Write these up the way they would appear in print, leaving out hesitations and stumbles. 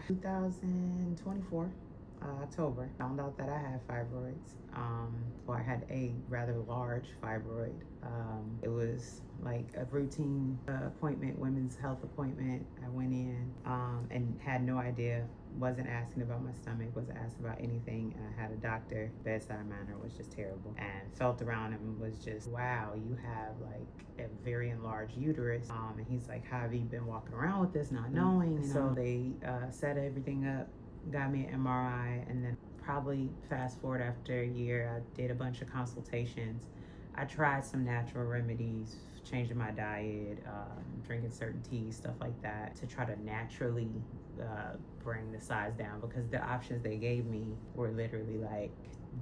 2024. October, found out that I had fibroids. Or I had a rather large fibroid. It was like a routine appointment, women's health appointment. I went in and had no idea, wasn't asking about my stomach, wasn't asking about anything. And I had a doctor, bedside manner was just terrible. And felt around him, was just, wow, you have like a very enlarged uterus. And he's like, how have you been walking around with this, not knowing? So they set everything up, got me an MRI, and then probably fast forward after a year, I did a bunch of consultations. I tried some natural remedies, changing my diet, drinking certain teas, stuff like that, to try to naturally bring the size down, because the options they gave me were literally like,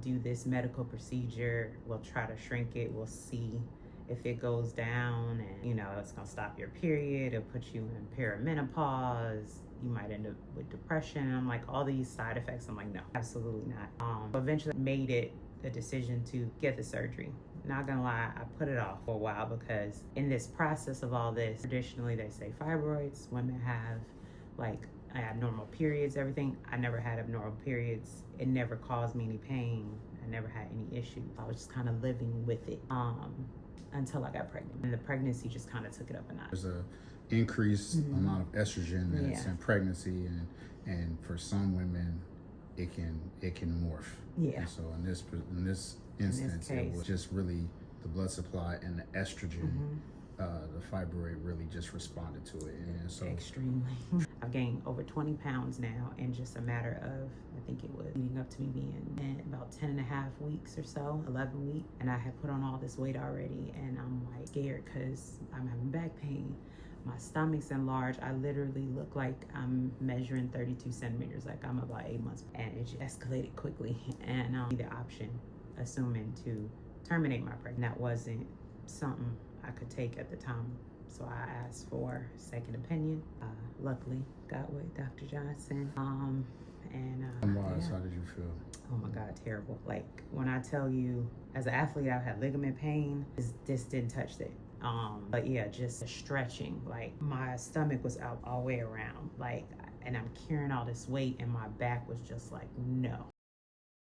do this medical procedure, we'll try to shrink it, we'll see if it goes down, and you know, it's gonna stop your period, it'll put you in perimenopause, you might end up with depression. And I'm like, all these side effects, I'm like, no, absolutely not. Eventually made it a decision to get the surgery. Not gonna lie, I put it off for a while, because in this process of all this, traditionally they say fibroids, women have like, I have normal periods, everything. I never had abnormal periods. It never caused me any pain. I never had any issues. I was just kind of living with it until I got pregnant. And the pregnancy just kind of took it up a notch. There's a increased amount of estrogen that's in pregnancy, and for some women it can morph. And so in this instance, it was just really the blood supply and the estrogen. The fibroid really just responded to it, and so extremely. I've gained over 20 pounds now in just a matter of, I think it was leading up to me being in about 10 and a half weeks or so, 11 weeks. And I had put on all this weight already, and I'm like scared because I'm having back pain. My stomach's enlarged. I literally look like I'm measuring 32 centimeters, like I'm about 8 months. And it just escalated quickly. And the option, assuming to terminate my pregnancy, that wasn't something I could take at the time. So I asked for a second opinion. Luckily got with Dr. Johnson. how did you feel? Oh my God, terrible. Like when I tell you, as an athlete, I've had ligament pain. This didn't touch it. But yeah, just stretching. Like my stomach was out all the way around. Like, and I'm carrying all this weight, and my back was just like, no.